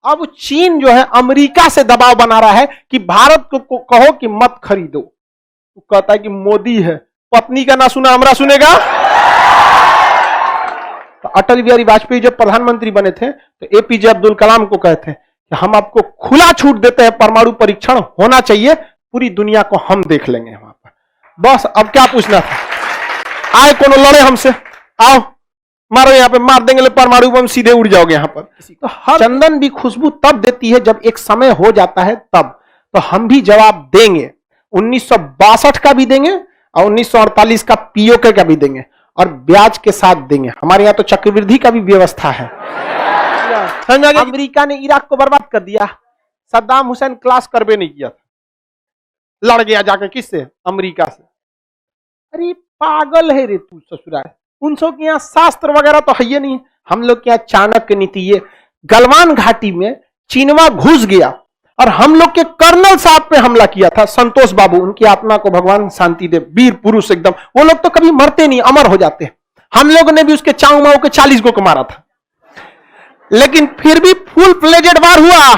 अब चीन जो है अमेरिका से दबाव बना रहा है कि भारत को कहो कि मत खरीदो। तो कहता है कि मोदी है, पत्नी का ना सुना हमरा सुनेगा। तो अटल बिहारी वाजपेयी जब प्रधानमंत्री बने थे तो एपीजे अब्दुल कलाम को कहते हैं कि हम आपको खुला छूट देते हैं, परमाणु परीक्षण होना चाहिए, पूरी दुनिया को हम देख लेंगे वहां पर। बस अब क्या पूछना था, आए कोनो लड़े हमसे, आओ मारो यहाँ पे, मार देंगे परमाणु बम, सीधे उड़ जाओगे यहाँ पर। तो हर चंदन भी खुशबू तब देती है जब एक समय हो जाता है तब। तो हम भी जवाब देंगे, 1962 का भी देंगे और 1948 का पीओके का भी देंगे, और ब्याज के साथ देंगे। हमारे यहाँ तो चक्रवृद्धि का भी व्यवस्था है। अमेरिका ने इराक को बर्बाद कर दिया, सद्दाम हुसैन क्लास करवे नहीं किया था, लड़ गया जाकर किससे? अमेरिका से। अरे पागल है रे तू ससुराल, उन सब के यहाँ शास्त्र वगैरह तो है ही नहीं। हम लोग के यहाँ चाणक्य नीति, ये गलवान घाटी में चीनवा घुस गया और हम लोग के कर्नल साहब पे हमला किया था, संतोष बाबू, उनकी आत्मा को भगवान शांति दे, वीर पुरुष एकदम। वो लोग तो कभी मरते नहीं, अमर हो जाते। हम लोगों ने भी उसके चाऊ माऊ के 40 को मारा था, लेकिन फिर भी फुल फ्लेजेड वार हुआ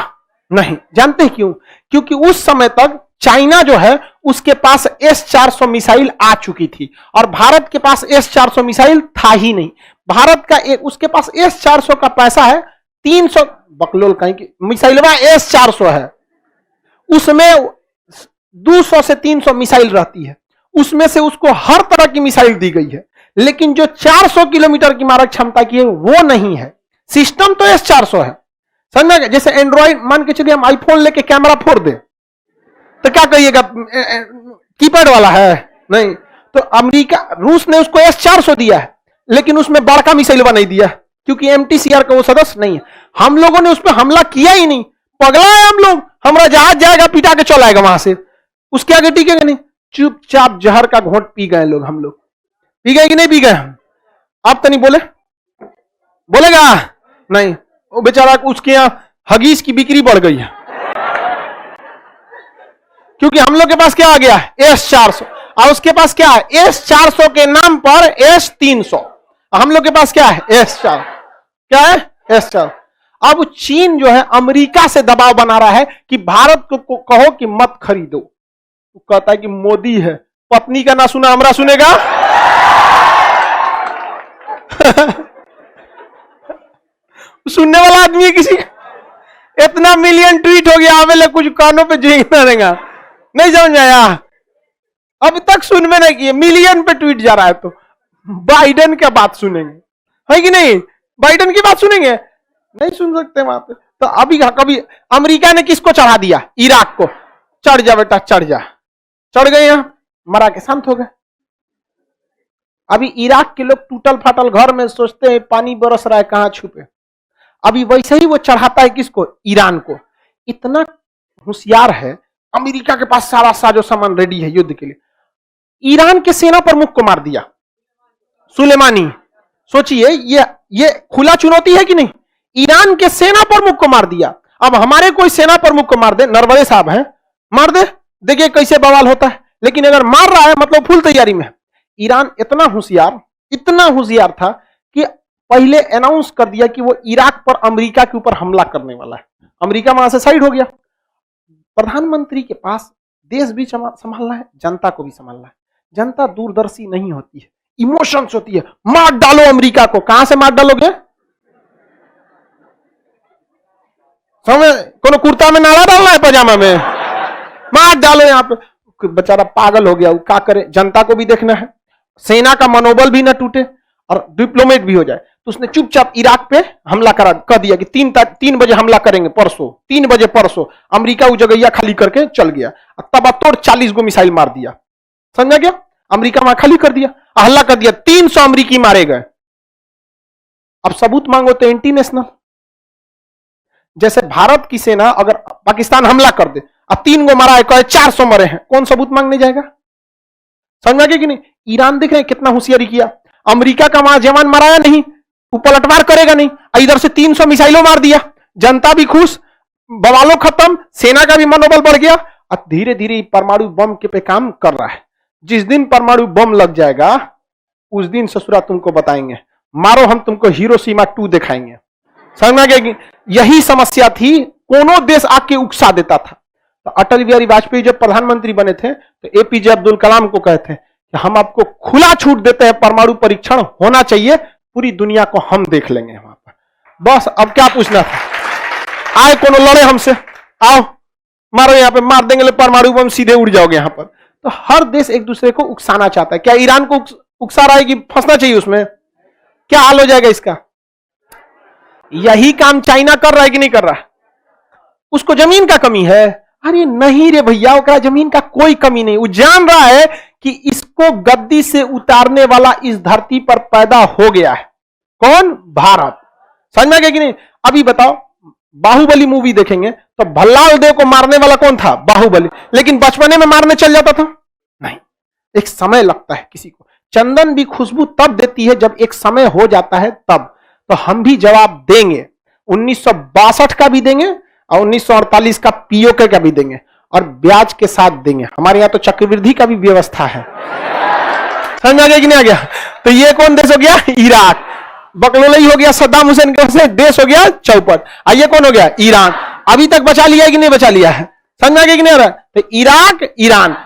नहीं। जानते हैं क्यों? क्योंकि उस समय तक चाइना जो है उसके पास S-400 मिसाइल आ चुकी थी और भारत के पास S-400 मिसाइल था ही नहीं। भारत का उसके पास S-400 का पैसा है 300, बकलोल कहीं की मिसाइल S-400 है, उसमें 200 से 300 मिसाइल रहती है, उसमें से उसको हर तरह की मिसाइल दी गई है, लेकिन जो 400 किलोमीटर की मारक क्षमता की है वो नहीं है। सिस्टम तो S-400 है, समझ गए? जैसे एंड्रॉइड, मान के चलिए हम आईफोन लेके कैमरा फोड़ दे तो क्या कहिएगा, कीपैड वाला है? नहीं। तो अमेरिका, रूस ने उसको S-400 दिया है, लेकिन उसमें बड़का मिसाइल नहीं दिया, क्योंकि MTCR का वो सदस्य नहीं है। हम लोगों ने उस पर हमला किया ही नहीं, पगला है हम लोग। हमारा जहाज जाएगा पिटा के चल आएगा वहां से, उसके आगे टिकेगा नहीं। चुपचाप जहर का घोंट पी गए लोग, हम लोग पी गए कि नहीं पी गए हम? आप तो नहीं बोले, बोलेगा नहीं। वो बेचारा, उसके यहाँ हगीज की बिक्री बढ़ गई है, क्योंकि हम लोग के पास क्या आ गया है? S-400। और उसके पास क्या है? S-400 के नाम पर S-300। हम लोग के पास क्या है? S-400। क्या है? S-400। अब चीन जो है अमेरिका से दबाव बना रहा है कि भारत को कहो कि मत खरीदो। तो कहता है कि मोदी है, पत्नी का ना सुना हमरा सुनेगा। सुनने वाला आदमी है किसी? इतना मिलियन ट्वीट हो गया, हमें कुछ कानों पे झींकना देगा, नहीं समझ आया? अब तक सुन में नहीं किए, मिलियन पे ट्वीट जा रहा है। तो बाइडेन क्या बात सुनेंगे, है कि नहीं? बाइडेन की बात सुनेंगे? नहीं सुन सकते वहां पे। तो अभी कभी अमेरिका ने किसको चढ़ा दिया? इराक को। चढ़ जा बेटा, चढ़ जा। चढ़ गए, यहां मरा के शांत हो गए। अभी इराक के लोग टूटल फाटल घर में सोचते हैं पानी बरस रहा है, कहां छुपे। अभी वैसे ही वो चढ़ाता है किसको? ईरान को। इतना होशियार है, अमेरिका के पास सारा साजो सामान रेडी है युद्ध के लिए। ईरान के सेना प्रमुख को मार दिया, सुलेमानी। सोचिए, ये खुला चुनौती है कि नहीं? ईरान के सेना प्रमुख को मार दिया। अब हमारे कोई सेना प्रमुख को मार दे, नरवणे साहब हैं, मार दे, देखिए कैसे बवाल होता है। लेकिन अगर मार रहा है मतलब फुल तैयारी में है। ईरान इतना होशियार था कि पहले अनाउंस कर दिया कि वो इराक पर अमेरिका के ऊपर हमला करने वाला है। अमेरिका वहां से साइड हो गया। प्रधानमंत्री के पास देश भी संभालना है, जनता को भी संभालना है। जनता दूरदर्शी नहीं होती है, इमोशंस होती है। मार डालो अमेरिका को। कहां से मार डालोगे? समझ? कोनो कुर्ता में नाला डालना है, पजामा में मार डालो। यहां पे बेचारा पागल हो गया, वो क्या करे? जनता को भी देखना है, सेना का मनोबल भी ना टूटे और डिप्लोमेट भी हो जाए। तो उसने चुपचाप इराक पे हमला कर दिया कि 3 बजे हमला करेंगे, परसों 3 बजे परसों। अमेरिका वो जगह खाली करके चल गया, तब तोड़ 40 गो मिसाइल मार दिया। समझा गया? अमेरिका वहां खाली कर दिया, हल्ला कर दिया, 300 अमेरिकी मारे गए। अब सबूत मांगो तो इंटरनेशनल। जैसे भारत की सेना अगर पाकिस्तान हमला कर दे, अब 3 गो मारा है, कहे 400 मरे हैं, कौन सबूत मांगने जाएगा? समझ में कि नहीं? ईरान देख रहे हैं कितना होशियारी किया। अमेरिका का वहां जवान मराया नहीं, वो पलटवार करेगा नहीं, इधर से 300 मिसाइलों मार दिया। जनता भी खुश, बवालों खत्म, सेना का भी मनोबल बढ़ गया। अब धीरे धीरे परमाणु बम के पे काम कर रहा है। जिस दिन परमाणु बम लग जाएगा उस दिन ससुरा तुमको बताएंगे, मारो हम तुमको हिरोशिमा 2 दिखाएंगे। समझ में आ गया कि यही समस्या थी, कोनो देश आके उकसा देता था। तो अटल बिहारी वाजपेयी जब प्रधानमंत्री बने थे तो एपीजे अब्दुल कलाम को कहते हैं कि हम आपको खुला छूट देते हैं, परमाणु परीक्षण होना चाहिए, पूरी दुनिया को हम देख लेंगे वहां पर। बस अब क्या पूछना था, आए कोनो लड़े हमसे, आओ मारो यहां पे, मार देंगे परमाणु बम, सीधे उड़ जाओगे यहां पर। तो हर देश एक दूसरे को उकसाना चाहता है। क्या ईरान को उकसा रहा है कि फंसना चाहिए उसमें? क्या हाल हो जाएगा इसका? यही काम चाइना कर रहा है कि नहीं कर रहा? उसको जमीन का कमी है? अरे नहीं रे भैया, ओकरा जमीन का कोई कमी नहीं। वो जान रहा है कि इसको गद्दी से उतारने वाला इस धरती पर पैदा हो गया है। कौन? भारत। समझ में आ गया कि नहीं? अभी बताओ, बाहुबली मूवी देखेंगे तो भल्लाल देव को मारने वाला कौन था? बाहुबली। लेकिन बचपने में मारने चल जाता था? नहीं, एक समय लगता है किसी को। चंदन भी खुशबू तब देती है जब एक समय हो जाता है तब। तो हम भी जवाब देंगे, 1962 का भी देंगे और 1948 का पीओके का भी देंगे, और ब्याज के साथ देंगे। हमारे यहां तो चक्रवृद्धि का भी व्यवस्था है। समझ में आ गया कि नहीं आ गया? तो ये कौन देश हो गया? इराक। बकलोलई हो गया सद्दाम हुसैन के वजह से, देश हो गया चौपट। ये कौन हो गया? ईरान। अभी तक बचा लिया है कि नहीं बचा लिया है? समझ में आ गया कि नहीं आ रहा? तो इराक, ईरान,